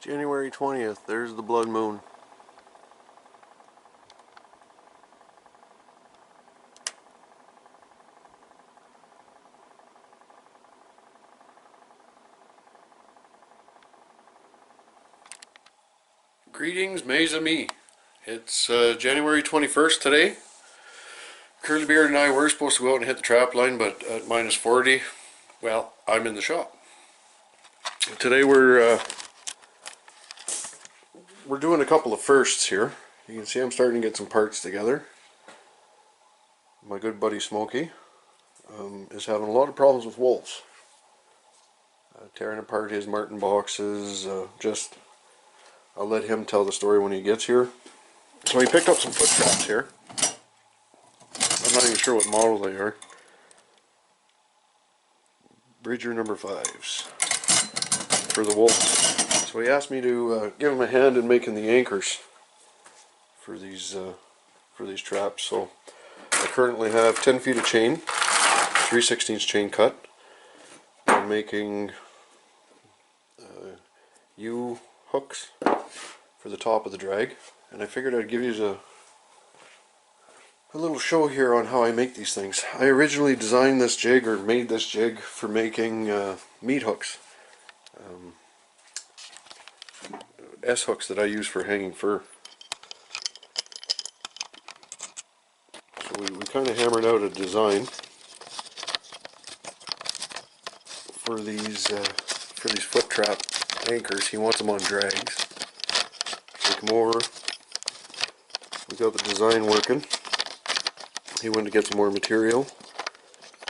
January 20th, there's the blood moon. Greetings, mes amis. It's January 21st today. Curly Beard and I were supposed to go out and hit the trap line, but at minus 40, well, I'm in the shop. Today we're doing a couple of firsts here. You can see I'm starting to get some parts together. My good buddy Smokey is having a lot of problems with wolves. Tearing apart his Martin boxes. I'll let him tell the story when he gets here. So he picked up some foot traps here. I'm not even sure what model they are. Bridger number 5s for the wolves. So he asked me to give him a hand in making the anchors for these traps. So I currently have 10 feet of chain, 3/16 chain cut. I'm making U hooks for the top of the drag, and I figured I'd give you a little show here on how I make these things. I originally designed this jig, or made this jig, for making meat hooks, S hooks that I use for hanging fur. So we kind of hammered out a design for these foot trap anchors. He wants them on drags. Take them over. We got the design working. He went to get some more material,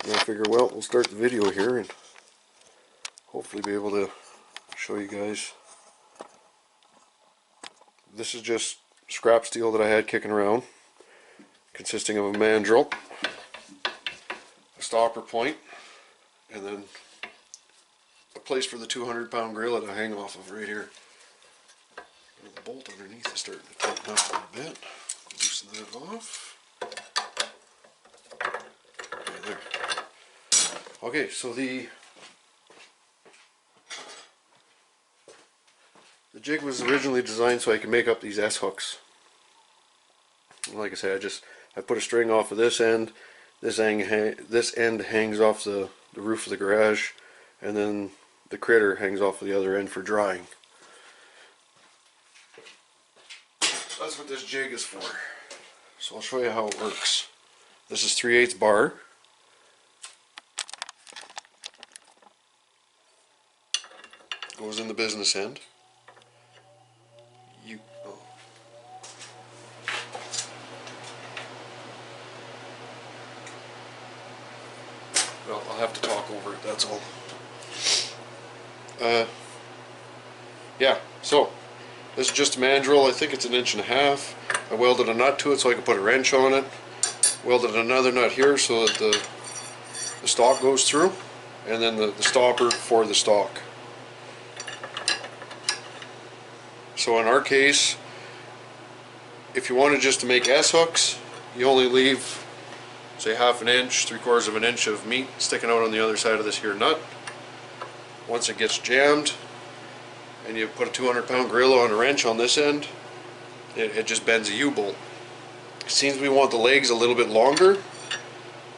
and I figure, well, we'll start the video here and hopefully be able to show you guys. This is just scrap steel that I had kicking around, consisting of a mandrel, a stopper point, and then a place for the 200-pound gorilla to hang off of right here. And the bolt underneath is starting to tighten up a little bit. Loosen that off. Okay, there. Okay, so the jig was originally designed so I could make up these S hooks. Like I said, I put a string off of this end. This end hangs off the roof of the garage, and then the critter hangs off of the other end for drying. That's what this jig is for. So I'll show you how it works. This is 3/8 bar. Goes in the business end. Well, I'll have to talk over it, that's all. Yeah, so this is just a mandrel. I think it's 1.5 inches. I welded a nut to it so I could put a wrench on it. Welded another nut here so that the stock goes through, and then the stopper for the stock. So in our case, if you wanted just to make S hooks, you only leave, say, 1/2 inch, 3/4 inch of meat sticking out on the other side of this here nut. Once it gets jammed and you put a 200-pound gorilla on a wrench on this end, it just bends a U-bolt. It seems we want the legs a little bit longer.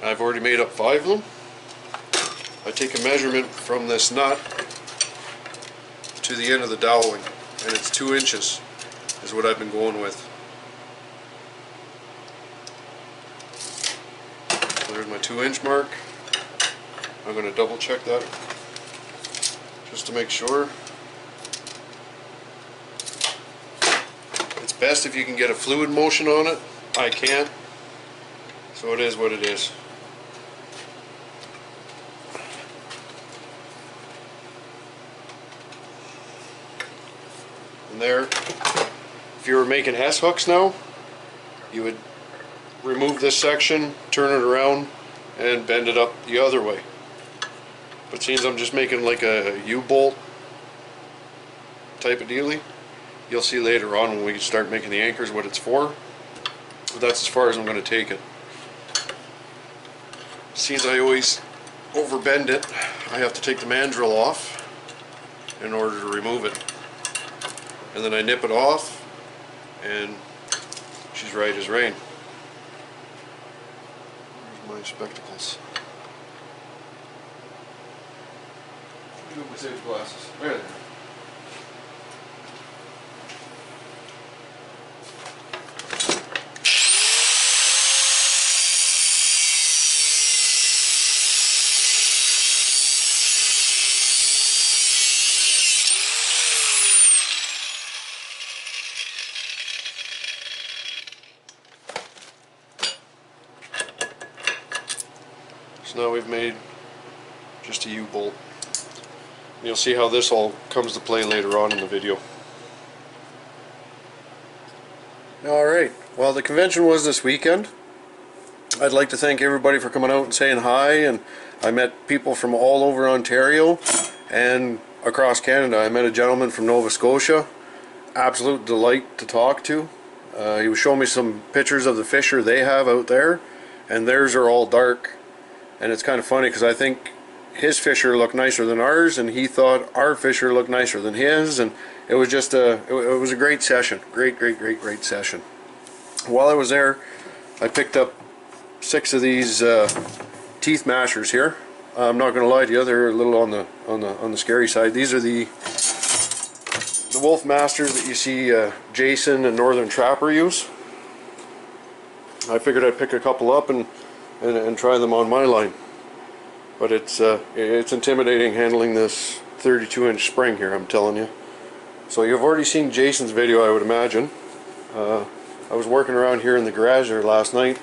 I've already made up 5 of them. I take a measurement from this nut to the end of the dowling, and it's 2 inches is what I've been going with. So there's my 2-inch mark. I'm going to double check that just to make sure. It's best if you can get a fluid motion on it. I can't, so it is what it is. And there, if you were making S hooks now, you would remove this section, turn it around, and bend it up the other way. But since I'm just making like a U-bolt type of dealie, you'll see later on when we start making the anchors what it's for. But that's as far as I'm going to take it. Since I always overbend it, I have to take the mandrel off in order to remove it. and then I nip it off, and she's right as rain. Where's my spectacles? Where's my safety glasses? There they are. So now we've made just a U-bolt. You'll see how this all comes to play later on in the video. Alright, well, the convention was this weekend. I'd like to thank everybody for coming out and saying hi, and I met people from all over Ontario and across Canada. I met a gentleman from Nova Scotia. Absolute delight to talk to. He was showing me some pictures of the fisher they have out there, and theirs are all dark. And it's kind of funny because I think his fisher looked nicer than ours, and he thought our fisher looked nicer than his, and it was just it was a great session. Great session. While I was there, I picked up 6 of these teeth mashers here. I'm not going to lie to you, they're a little on the scary side. These are the Wolf Masters that you see Jason and Northern Trapper use. I figured I'd pick a couple up and try them on my line, but it's intimidating handling this 32-inch spring here, I'm telling you. So you've already seen Jason's video, I would imagine. I was working around here in the garage there last night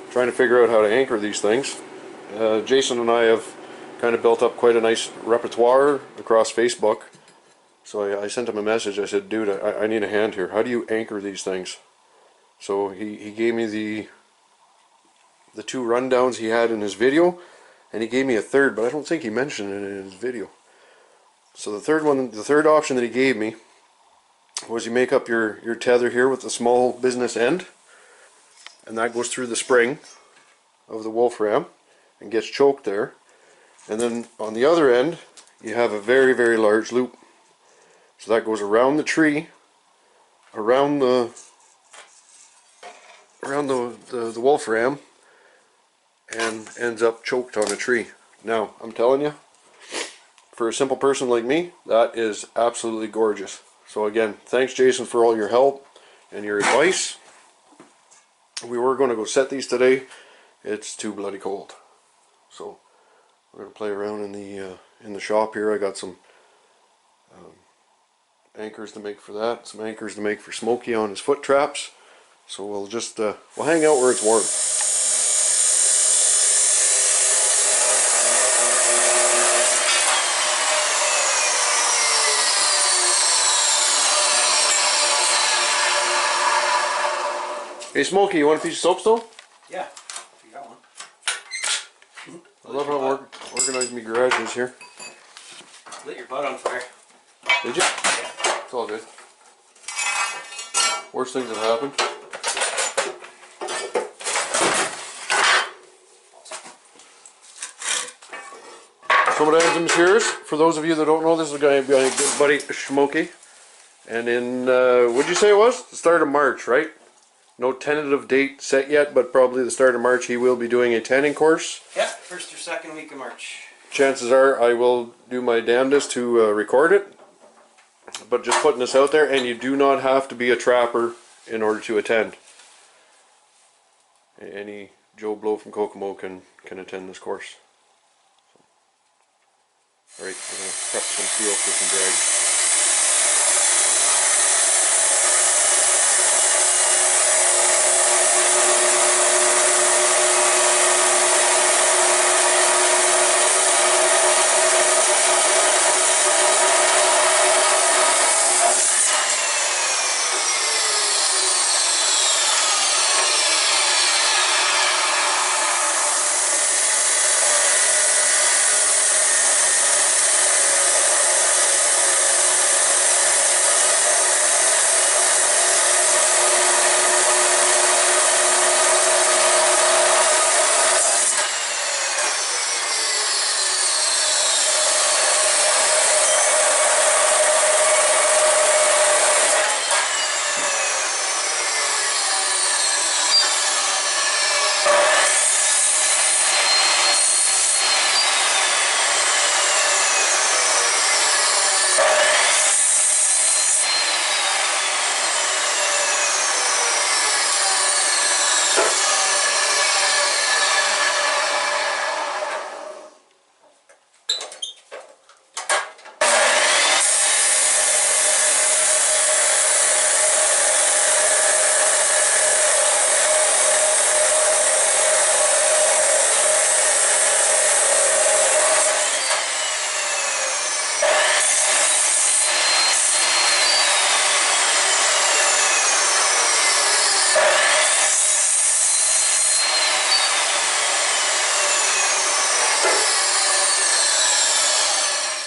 trying to figure out how to anchor these things. Jason and I have kind of built up quite a nice repertoire across Facebook, so I sent him a message. I said, dude, I need a hand here. How do you anchor these things? So he gave me the 2 rundowns he had in his video, and he gave me a third, but I don't think he mentioned it in his video. So the third option that he gave me was you make up your tether here with the small business end, and that goes through the spring of the wolf ram and gets choked there, and then on the other end you have a very large loop, so that goes around the tree, around the wolf ram, and ends up choked on a tree. Now, I'm telling you, for a simple person like me, that is absolutely gorgeous. So again, thanks Jason for all your help and your advice. We were going to go set these today. It's too bloody cold. So we're going to play around in the shop here. I got some anchors to make for that, some anchors to make for Smokey on his foot traps. So we'll just we'll hang out where it's warm. Hey Smokey, you want a piece of soap still? Yeah, if you got one. I love how organized my garage is here. Lit your butt on fire. Did you? Yeah. It's all good. Worst things have happened. So what items here is, for those of you that don't know, this is a guy, good buddy Smokey. And in, what'd you say it was? The start of March, right? No tentative date set yet, but probably the start of March he will be doing a tanning course. Yeah, first or second week of March. Chances are I will do my damnedest to record it, but just putting this out there, and you do not have to be a trapper in order to attend. Any Joe Blow from Kokomo can attend this course. Alright, we're going to prep some steel for some drag.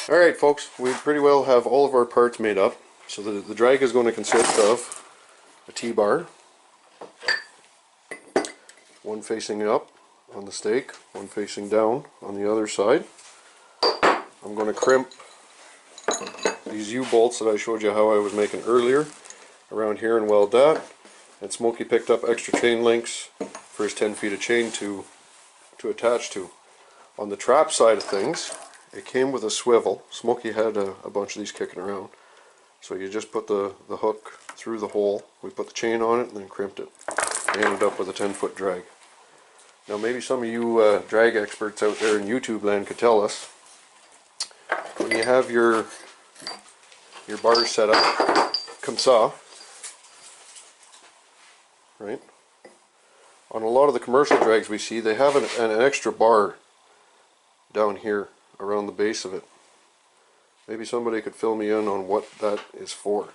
Alright folks, we pretty well have all of our parts made up. So the drag is going to consist of a T-bar, one facing up on the stake, one facing down on the other side. I'm going to crimp these U-bolts that I showed you how I was making earlier around here and weld that. And Smokey picked up extra chain links for his 10 feet of chain to attach to. On the trap side of things, it came with a swivel. Smokey had a bunch of these kicking around. So you just put the hook through the hole, we put the chain on it and then crimped it. And ended up with a 10-foot drag. Now maybe some of you drag experts out there in YouTube land could tell us, when you have your bars set up, comme ça, right? On a lot of the commercial drags we see, they have an extra bar down here around the base of it. Maybe somebody could fill me in on what that is for.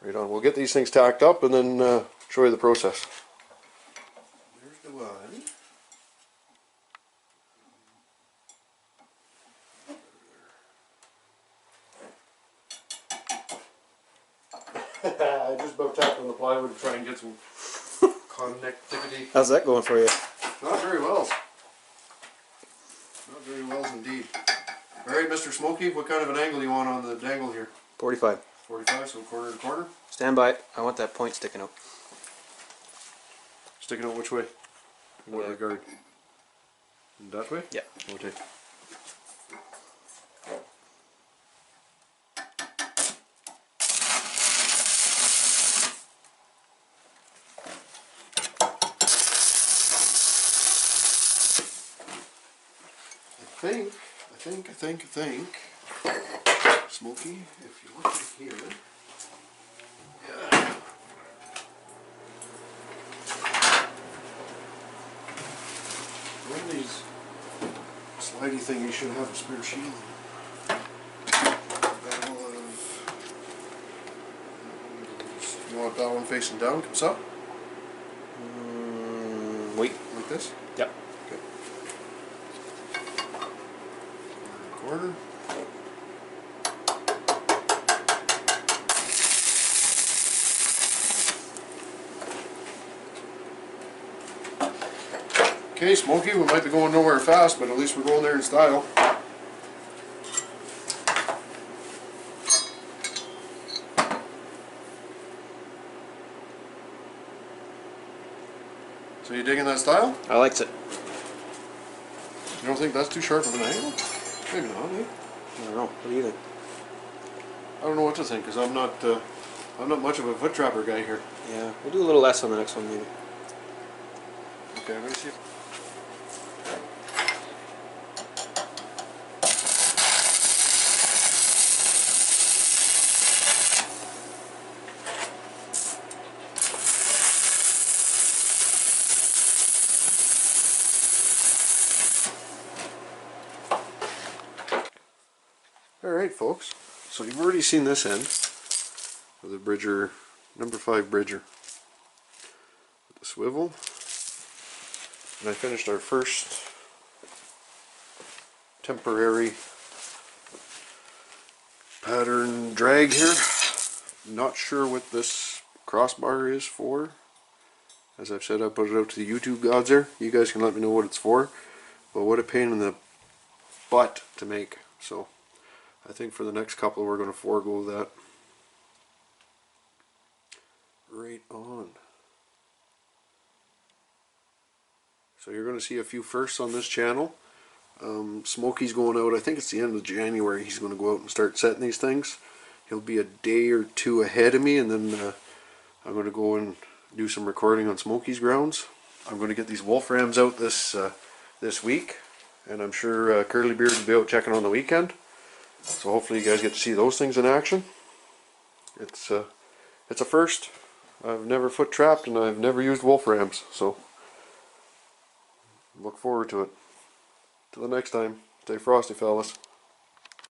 Right on. We'll get these things tacked up and then show you the process. There's the one. I just about tapped on the plywood to try and get some connectivity. How's that going for you? Not very well. Not very well indeed. Alright, Mr. Smokey, what kind of an angle you want on the dangle here? 45. 45, so corner to corner. Stand by. I want that point sticking out. Sticking out which way? What regard? That way? Yeah. Okay. I think, Smokey, if you look at here, yeah. One of these slidey thingies should have a spare shielding. You want that one facing down, comes up? Wait. Like this? Yep. Okay. Corner. Okay, Smokey, we might be going nowhere fast, but at least we're going there in style. So you digging that style? I liked it. You don't think that's too sharp of an angle? Maybe not, eh? I don't know. What do you think? I don't know what to think, because I'm not much of a foot trapper guy here. Yeah, we'll do a little less on the next one maybe. Okay, let me see. Alright folks, so you've already seen this end of the Bridger, number 5 Bridger with the swivel, and I finished our first temporary pattern drag here. Not sure what this crossbar is for. As I've said, I put it out to the YouTube gods there. You guys can let me know what it's for, but what a pain in the butt to make. So I think for the next couple we're going to forego that. Right on. So you're going to see a few firsts on this channel. Smokey's going out, I think it's the end of January, he's going to go out and start setting these things. He'll be a day or two ahead of me, and then I'm going to go and do some recording on Smokey's grounds. I'm going to get these Wolframs out this week, and I'm sure Curly Beard will be out checking on the weekend. So hopefully you guys get to see those things in action. It's a first. I've never foot trapped and I've never used Wolframs, so look forward to it. Till the next time, stay frosty, fellas.